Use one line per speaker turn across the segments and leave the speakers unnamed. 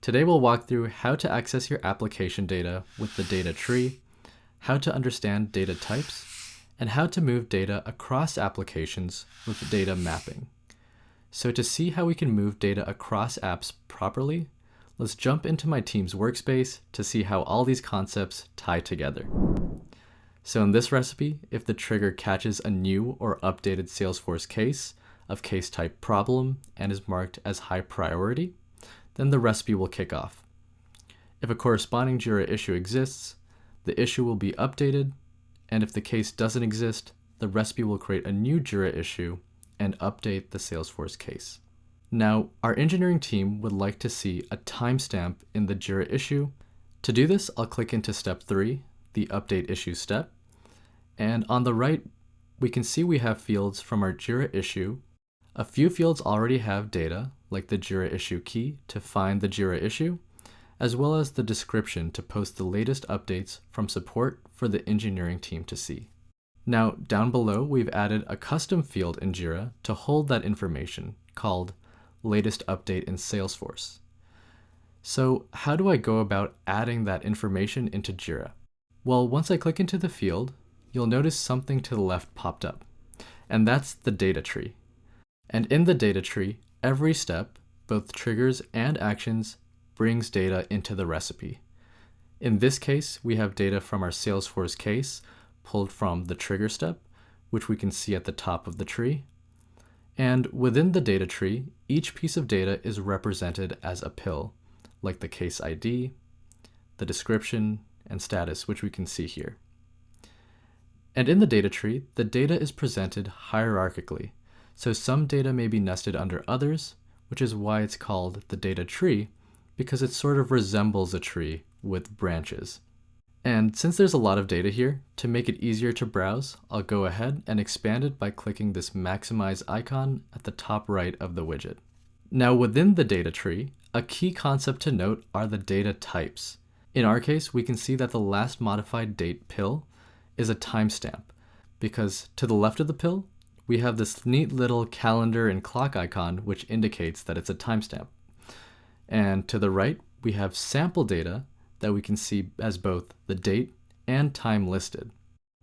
Today we'll walk through how to access your application data with the data tree, how to understand data types, and how to move data across applications with data mapping. So to see how we can move data across apps properly, let's jump into my team's workspace to see how all these concepts tie together. So in this recipe, if the trigger catches a new or updated Salesforce case of case type problem and is marked as high priority, then the recipe will kick off. If a corresponding JIRA issue exists, the issue will be updated, and if the case doesn't exist, the recipe will create a new JIRA issue and update the Salesforce case. Now, our engineering team would like to see a timestamp in the JIRA issue. To do this, I'll click into step 3, the update issue step, and on the right, we can see we have fields from our JIRA issue. A few fields already have data, like the JIRA issue key to find the JIRA issue, as well as the description to post the latest updates from support for the engineering team to see. Now, down below, we've added a custom field in JIRA to hold that information called latest update in Salesforce. So how do I go about adding that information into JIRA? Well, once I click into the field, you'll notice something to the left popped up, and that's the data tree. And in the data tree, every step, both triggers and actions, brings data into the recipe. In this case, we have data from our Salesforce case pulled from the trigger step, which we can see at the top of the tree. And within the data tree, each piece of data is represented as a pill, like the case ID, the description, and status, which we can see here. And in the data tree, the data is presented hierarchically. So some data may be nested under others, which is why it's called the data tree, because it sort of resembles a tree with branches. And since there's a lot of data here, to make it easier to browse, I'll go ahead and expand it by clicking this maximize icon at the top right of the widget. Now within the data tree, a key concept to note are the data types. In our case, we can see that the last modified date pill is a timestamp, because to the left of the pill, we have this neat little calendar and clock icon which indicates that it's a timestamp. And to the right, we have sample data that we can see as both the date and time listed.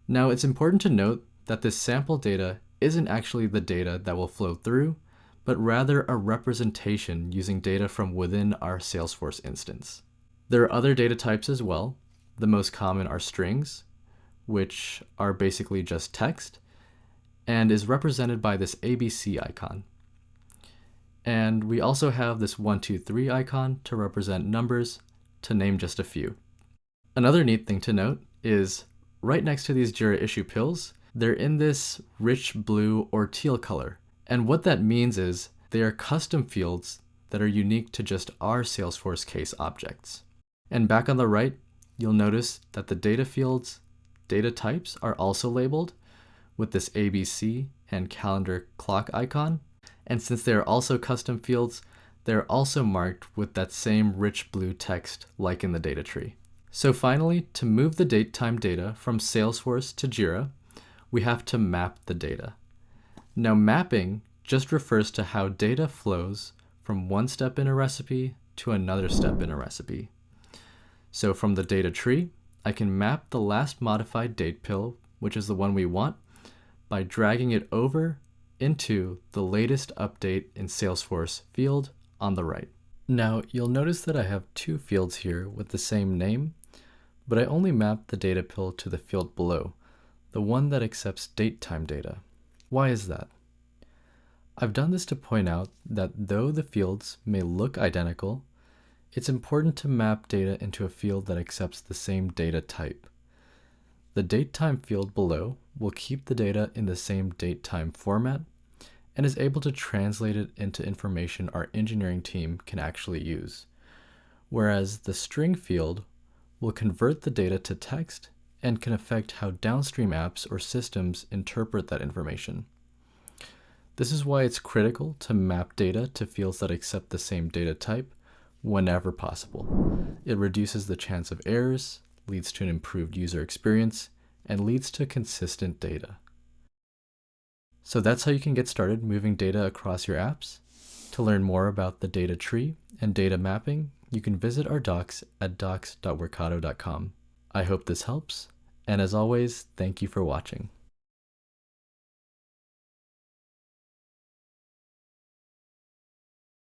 Now it's important to note that this sample data isn't actually the data that will flow through, but rather a representation using data from within our Salesforce instance. There are other data types as well. The most common are strings, which are basically just text, and is represented by this ABC icon. And we also have this 1, 2, 3 icon to represent numbers, to name just a few. Another neat thing to note is right next to these JIRA issue pills, they're in this rich blue or teal color. And what that means is they are custom fields that are unique to just our Salesforce case objects. And back on the right, you'll notice that the data fields, data types are also labeled with this ABC and calendar clock icon. And since they are also custom fields, they're also marked with that same rich blue text like in the data tree. So finally, to move the date time data from Salesforce to JIRA, we have to map the data. Now mapping just refers to how data flows from one step in a recipe to another step in a recipe. So from the data tree, I can map the last modified date pill, which is the one we want, by dragging it over into the latest update in Salesforce field on the right. Now you'll notice that I have two fields here with the same name, but I only mapped the data pill to the field below, the one that accepts date time data. Why is that? I've done this to point out that though the fields may look identical, it's important to map data into a field that accepts the same data type. The datetime field below will keep the data in the same datetime format and is able to translate it into information our engineering team can actually use, whereas the string field will convert the data to text and can affect how downstream apps or systems interpret that information. This is why it's critical to map data to fields that accept the same data type whenever possible. It reduces the chance of errors, leads to an improved user experience, and leads to consistent data. So that's how you can get started moving data across your apps. To learn more about the data tree and data mapping, you can visit our docs at docs.workato.com. I hope this helps, and as always, thank you for watching.